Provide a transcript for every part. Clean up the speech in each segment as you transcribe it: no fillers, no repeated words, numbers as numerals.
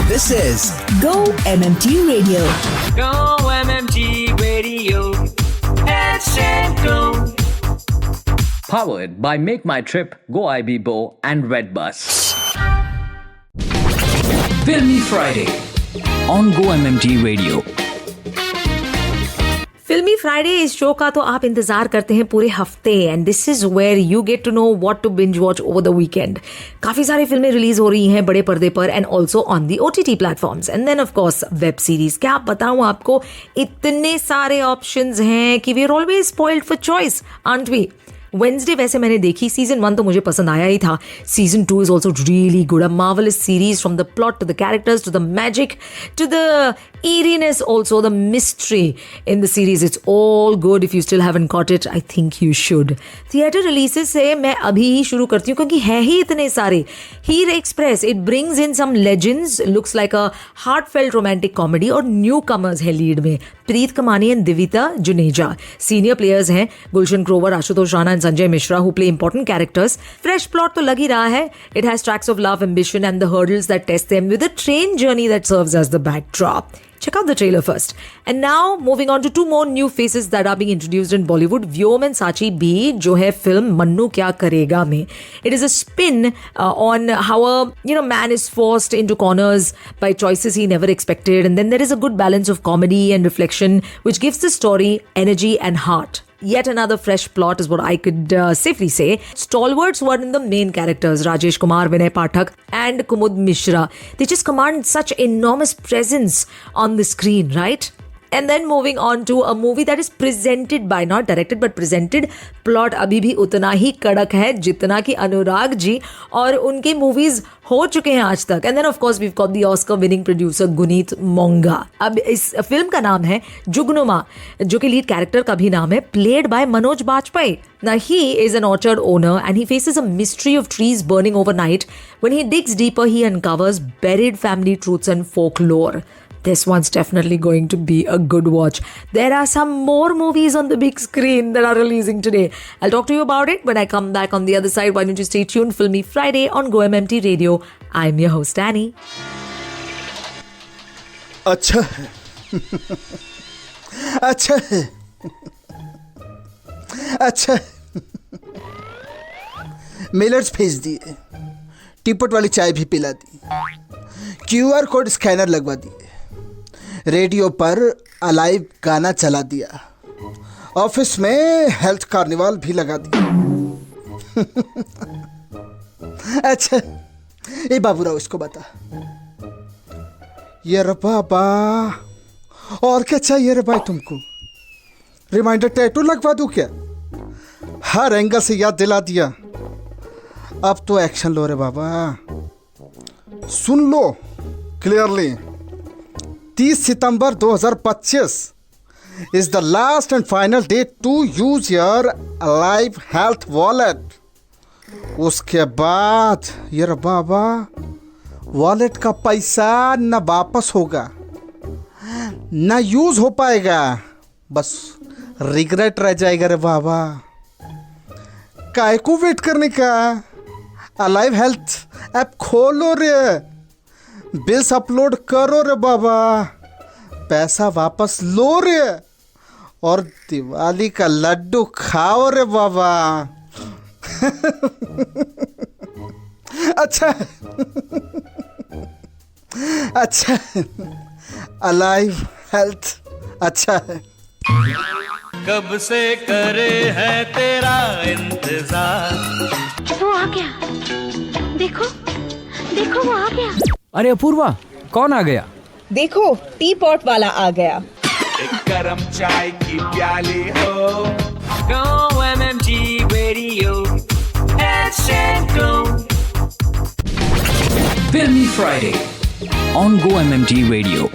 This is Go MMT Radio. Go MMT Radio. Let's go. Powered by Make My Trip, Go IBBO and Redbus. Filmy Friday on Go MMT Radio. फिल्मी Friday इस show का तो आप इंतजार करते हैं पूरे हफ्ते and this is where you get to know what to binge watch over the weekend. काफी सारी फिल्में रिलीज हो रही हैं बड़े पर्दे पर and also on the OTT platforms and then of course web series. क्या बताऊं आपको, इतने सारे ऑप्शंस हैं कि we are always spoiled for choice, aren't we? Wednesday वैसे मैंने देखी, सीजन 1 तो मुझे पसंद आया ही था. Season 2 is also really good. A marvellous series from the plot to the characters to the magic to the eeriness, also the mystery in the series. It's all good. If you still haven't caught it, I think you should. Theater releases से मैं अभी ही शुरू करती हूँ क्योंकि है ही इतने सारे. हीर express, it brings in some legends, looks like a heartfelt romantic comedy और newcomers है लीड में. Preet Kamani and Divita Juneja. Senior players हैं Gulshan Grover, Ashutosh Rana and Sanjay Mishra who play important characters. Fresh plot तो लग ही रहा है. It has tracks of love, ambition and the hurdles that test them with a train journey that serves as the backdrop. Check out the trailer first. And now moving on to two more new faces that are being introduced in Bollywood. Vyom and Sachi B, जो है film Mannu क्या करेगा में. It is a spin on how a man is forced into corners by choices he never expected, and then there is a good balance of comedy and reflection which gives the story energy and heart. Yet another fresh plot is what I could safely say. Stalwarts were in the main characters, Rajesh Kumar, Vinay Pathak and Kumud Mishra. They just command such enormous presence on the screen, right? And then moving on to a movie that is presented by, not directed but presented. Plot अभी भी उतना ही कड़क है जितना कि अनुराग जी और उनके movies हो चुके हैं आज तक. And then of course we have got the Oscar winning producer Guneet Monga. अब इस फिल्म का नाम है जुगनुमा, जो कि लीड कैरेक्टर का भी नाम है, played by Manoj Bajpayee. Now he is an orchard owner and he faces a mystery of trees burning overnight. When he digs deeper, he uncovers buried family truths and folklore. This one's definitely going to be a good watch. There are some more movies on the big screen that are releasing today. I'll talk to you about it when I come back on the other side. Why don't you stay tuned? Filmy Friday on Go MMT Radio. I'm your host, Annie. अच्छा है. अच्छा है. अच्छा है. Mellors भेज दिए, टीपट वाली चाय भी पिला दी, QR कोड स्कैनर लगवा दिए, रेडियो पर अलाइव गाना चला दिया, ऑफिस में हेल्थ कार्निवाल भी लगा दिया. अच्छा, ए बाबूराव इसको बता. ये रे बाबा, और क्या चाहिए रे भाई तुमको? रिमाइंडर टैटू लगवा दूं क्या? हर एंगल से याद दिला दिया. अब तो एक्शन लो रे बाबा. सुन लो clearly. 30 September 2025 is the last and final date to use your Alive Health Wallet. उसके बाद ये बाबा, वॉलेट का पैसा न वापस होगा, न यूज हो पाएगा, बस रिग्रेट रह जाएगा रे बाबा. काय को वेट करने का? अलाइव हेल्थ ऐप खोलो रे, बिल्स अपलोड करो रे बाबा, पैसा वापस लो रे और दिवाली का लड्डू खाओ रे बाबा. अच्छा अच्छा, अलाइव हेल्थ अच्छा है. कब से करे है तेरा इंतजार. वो आ गया, देखो देखो वो आ गया. अरे अपूर्वा, कौन आ गया? देखो टी पॉट वाला आ गया. एक गरम चाय की प्याली हो. Go MMT Radio. Let's go. Filmy Friday on Go MMT Radio.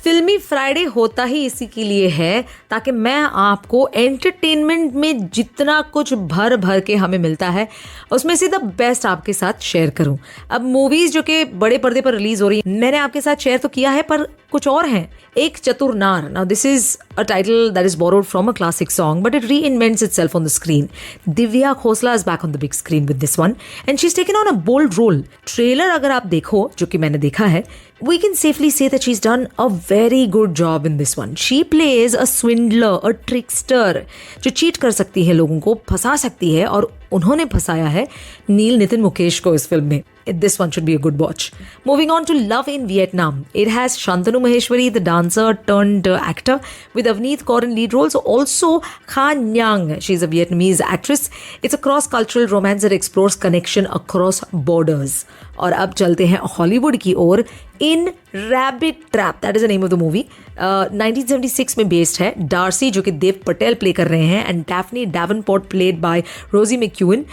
फिल्मी फ्राइडे होता ही इसी के लिए है ताकि मैं आपको एंटरटेनमेंट में जितना कुछ भर भर के हमें मिलता है उसमें से द बेस्ट आपके साथ शेयर करूं। अब मूवीज जो कि बड़े पर्दे पर रिलीज हो रही है मैंने आपके साथ शेयर तो किया है पर कुछ और हैं। एक चतुर नार, now this is a title that is borrowed from a classic song but it reinvents itself on the screen. Divya Khosla is back on the big screen with this one and she is taken on a bold role. Trailer अगर आप देखो, जो कि मैंने देखा है, we can safely say that she's done a very good job in this one. She plays a swindler, a trickster, जो cheat कर सकती है, लोगों को फंसा सकती है, और उन्होंने फंसाया है नील नितिन मुकेश को इस फिल्म में. This one should be a good watch. Moving on to Love in Vietnam. It has Shantanu Maheshwari, the dancer turned actor, with Avneet Kaur in lead roles. Also Khan Nyang. She's a Vietnamese actress. It's a cross-cultural romance that explores connection across borders. और अब चलते हैं Hollywood की ओर. In rabbit trap, that is the name of the movie. 1976 में based है. Darcy, जो कि देव पटेल प्ले कर रहे हैं, and Daphne Davenport played by Rosy McEwen.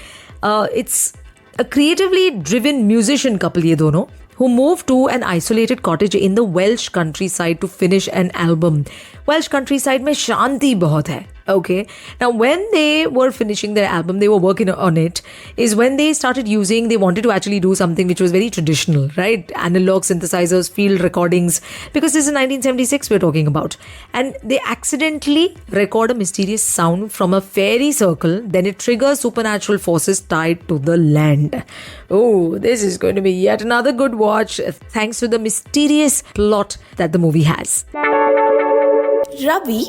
It's a creatively driven musician couple, ये दोनों, who moved to an isolated cottage in the Welsh countryside to finish an album. Welsh countryside में शांति बहुत है. Okay. Now, when they were finishing their album, they were working on it, is when they started using, they wanted to actually do something which was very traditional, right? Analog synthesizers, field recordings, because this is 1976 we're talking about. And they accidentally record a mysterious sound from a fairy circle, then it triggers supernatural forces tied to the land. Oh, this is going to be yet another good watch, thanks to the mysterious plot that the movie has. Ravi,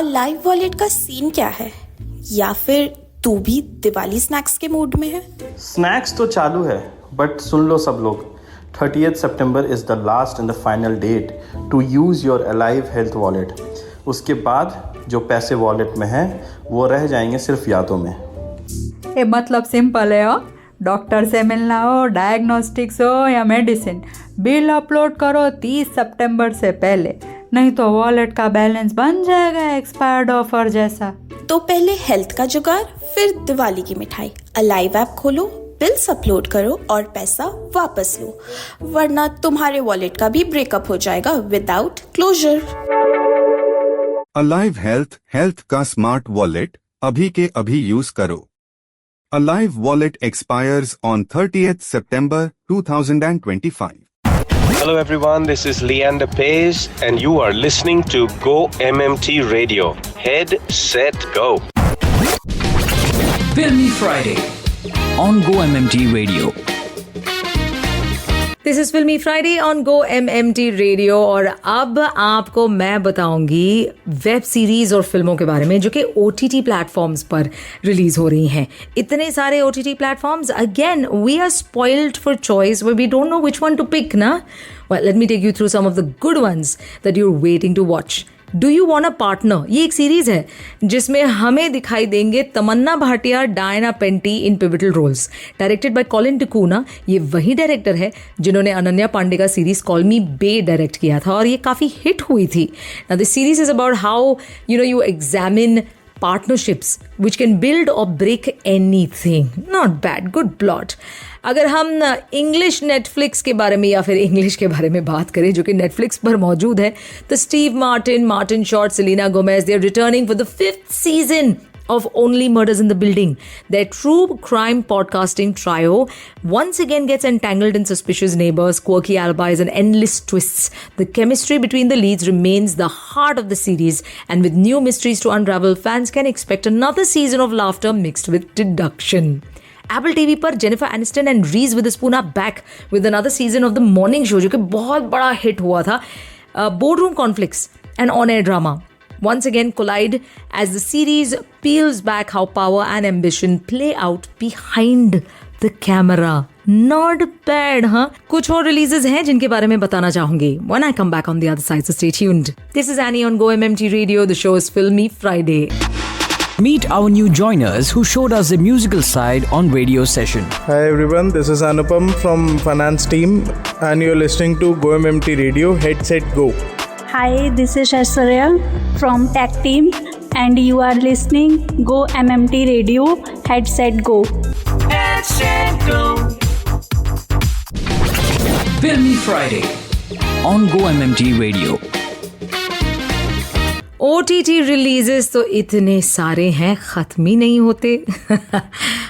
live wallet का scene क्या है? या फिर तू भी Diwali snacks के mood में है? स्नैक्स तो चालू है, बट सुन लो सब लोग, 30th September is the last and the final date to use your alive health wallet. उसके बाद जो पैसे वॉलेट में है वो रह जाएंगे सिर्फ यादों में. ये मतलब सिंपल है. हो डॉक्टर से मिलना हो, डायग्नोस्टिक्स हो या मेडिसिन, बिल अपलोड करो 30 सितंबर से पहले, नहीं तो वॉलेट का बैलेंस बन जाएगा एक्सपायर्ड ऑफर जैसा. तो पहले हेल्थ का जुगाड़, फिर दिवाली की मिठाई. अलाइव ऐप खोलो, बिल्स अपलोड करो और पैसा वापस लो, वरना तुम्हारे वॉलेट का भी ब्रेकअप हो जाएगा विदाउट क्लोजर. अलाइव हेल्थ का स्मार्ट वॉलेट अभी के अभी यूज करो. Alive wallet expires on 30th September 2025. Hello everyone, this is Leander Pace and you are listening to Go MMT Radio. Head, set, go. Filmy Friday on Go MMT Radio. This is Filmi Friday on Go MMT radio. और अब आपको मैं बताऊंगी web series और फिल्मों के बारे में जो कि OTT प्लेटफॉर्म्स पर रिलीज हो रही हैं. इतने सारे OTT platforms, again we are spoiled for choice, we don't know which one to pick ना. Well, let me take you through some of the good ones that you are waiting to watch. Do you want a partner, ये एक series है जिसमें हमें दिखाई देंगे Tamannaah Bhatia, Diana Penty in pivotal roles. Directed by Collin D'Cunha. ये वही डायरेक्टर है जिन्होंने अनन्या पांडे का सीरीज कॉल मी बे डायरेक्ट किया था और ये काफ़ी हिट हुई थी. Now this series is about how you examine partnerships which can build or break anything. Not bad, good plot. अगर हम इंग्लिश नेटफ्लिक्स के बारे में या फिर इंग्लिश के बारे में बात करें जो कि नेटफ्लिक्स पर मौजूद है, तो Steve Martin Short, Selena Gomez, they are returning for the 5th season of Only Murders in the Building. Their true crime podcasting trio once again gets entangled in suspicious neighbors, quirky alibis, and endless twists. The chemistry between the leads remains the heart of the series, and with new mysteries to unravel, fans can expect another season of laughter mixed with deduction. Apple TV पर Jennifer Aniston and Reese Witherspoon are back with another season of the Morning Show जो कि बहुत बड़ा hit हुआ था. Boardroom conflicts and on air drama once again collide as the series peels back how power and ambition play out behind the camera. Not bad, huh? कुछ और releases हैं जिनके बारे में बताना चाहूंगी when I come back on the other side, so stay tuned. This is Annie on Go MMT Radio. The show is Filmy Friday. Meet our new joiners who showed us the musical side on radio session. Hi everyone, this is Anupam from finance team and you're listening to Go MMT Radio. Head, set, go. Hi, this is Aishwarya from Tech Team and you are listening Go MMT Radio. Head, set, go. Head, set, go. Filmy Friday on Go MMT Radio. OTT releases तो इतने सारे हैं, खत्म ही नहीं होते.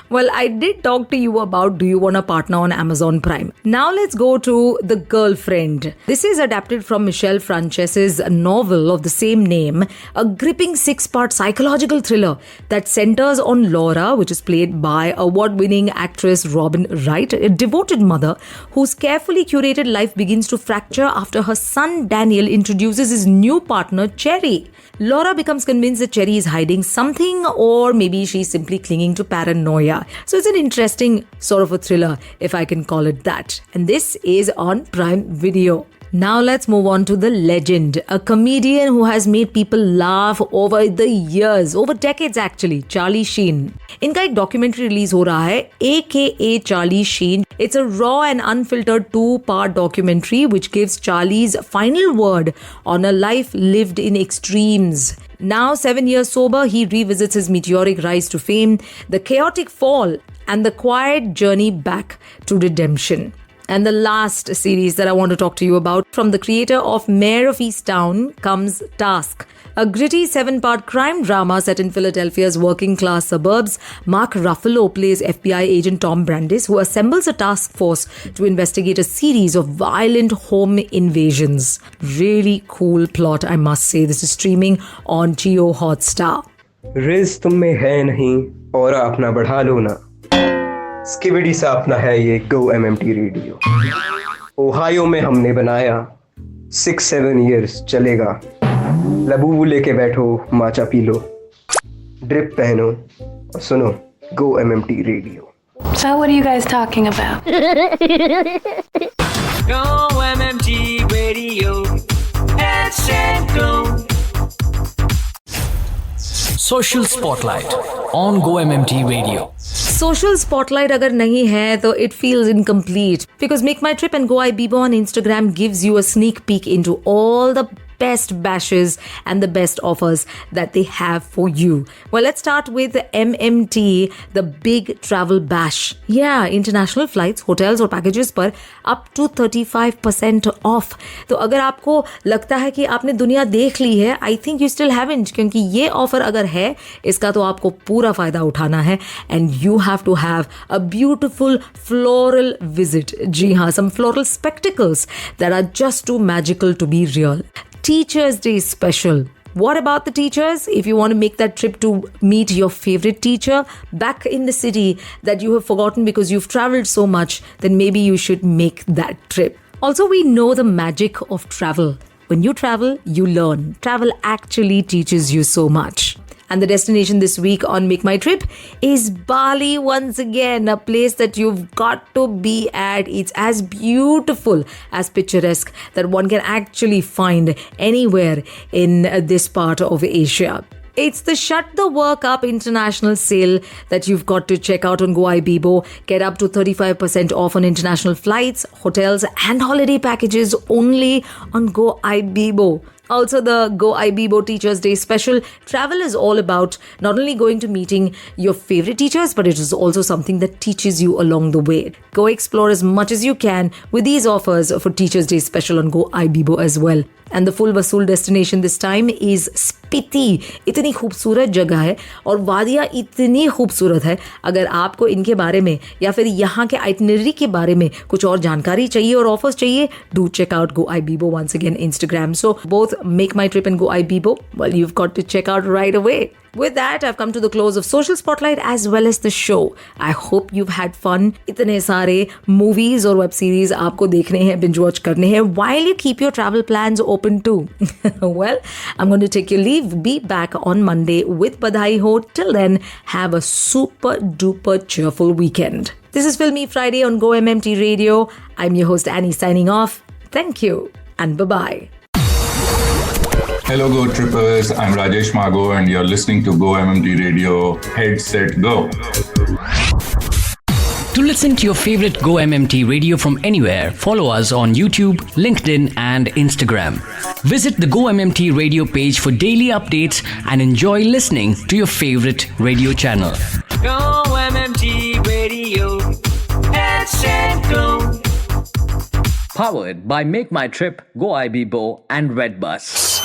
Well, I did talk to you about Do You Want a Partner on Amazon Prime. Now let's go to The Girlfriend. This is adapted from Michelle Francese's novel of the same name, a gripping 6-part psychological thriller that centers on Laura, which is played by award-winning actress Robin Wright, a devoted mother whose carefully curated life begins to fracture after her son Daniel introduces his new partner Cherry. Laura becomes convinced that Cherry is hiding something, or maybe she's simply clinging to paranoia. So it's an interesting sort of a thriller, if I can call it that. And this is on Prime Video. Now let's move on to the legend, a comedian who has made people laugh over the years, over decades actually, Charlie Sheen. इनका एक documentary release हो रहा है, AKA Charlie Sheen. It's a raw and unfiltered 2-part documentary which gives Charlie's final word on a life lived in extremes. Now 7 years sober, he revisits his meteoric rise to fame, the chaotic fall, and the quiet journey back to redemption. And the last series that I want to talk to you about, from the creator of Mayor of Easttown, comes Task. A gritty 7-part crime drama set in Philadelphia's working-class suburbs. Mark Ruffalo plays FBI agent Tom Brandis, who assembles a task force to investigate a series of violent home invasions. Really cool plot, I must say. This is streaming on Jio Hotstar. Ridge तुम में है नहीं और अपना बढ़ा लो ना. स्किविडी सा अपना है ये गो एमएमटी रेडियो. ओहायो में हमने बनाया, 6-7 years चलेगा. लबूबू लेके बैठो, माचा पी लो, ड्रिप पहनो और सुनो Go MMT radio. So what are you guys talking about? Go MMT Radio. Headset Go. Social Spotlight on Go MMT Radio. Social Spotlight अगर नहीं है तो it feels incomplete, because Make My Trip and Go Ibibo on Instagram gives you a sneak peek into all the best bashes and the best offers that they have for you. Well, let's start with MMT, the big travel bash. Yeah, international flights, hotels और packages पर up to 35% off. तो अगर आपको लगता है कि आपने दुनिया देख ली है, I think you still haven't, क्योंकि ये ऑफर अगर है, इसका तो आपको पूरा फायदा उठाना है. And you have to have a beautiful floral visit. जी हाँ, some floral spectacles that are just too magical to be real. Teachers Day special. What about the teachers? If you want to make that trip to meet your favorite teacher back in the city that you have forgotten because you've traveled so much, then maybe you should make that trip. Also, we know the magic of travel. When you travel, you learn. Travel actually teaches you so much. And the destination this week on Make My Trip is Bali once again, a place that you've got to be at. It's as beautiful, as picturesque that one can actually find anywhere in this part of Asia. It's the Shut the Work Up international sale that you've got to check out on Go Ibibo. Get up to 35% off on international flights, hotels and holiday packages only on Go Ibibo. Also, the Go Ibibo Teachers Day special. Travel is all about not only going to meeting your favorite teachers, but it is also something that teaches you along the way. Go explore as much as you can with these offers for Teachers Day special on Go Ibibo as well. And the full वसूल destination this time is Spiti. इतनी खूबसूरत जगह है और वादियाँ इतनी खूबसूरत है. अगर आपको इनके बारे में या फिर यहाँ के आइटिनरी के बारे में कुछ और जानकारी चाहिए और ऑफर्स चाहिए, do check out Go Ibibo once again Instagram. So both Make My Trip and Go Ibibo, well, you've got to check out right away. With that, I've come to the close of Social Spotlight as well as the show. I hope you've had fun. इतने सारे movies और web series आपको देखने हैं, binge watch करने हैं, while you keep your travel plans open too. Well, I'm going to take your leave. Be back on Monday with Badhai Ho. Till then, have a super duper cheerful weekend. This is Filmy Friday on Go MMT Radio. I'm your host Annie signing off. Thank you and bye-bye. Hello Go Trippers, I'm Rajesh Mago and you're listening to Go MMT Radio. Headset Go. To listen to your favorite Go MMT Radio from anywhere, follow us on YouTube, LinkedIn and Instagram. Visit the Go MMT Radio page for daily updates and enjoy listening to your favorite radio channel. Go MMT Radio. Headset Go. Powered by Make My Trip, Go Ibibo and Redbus.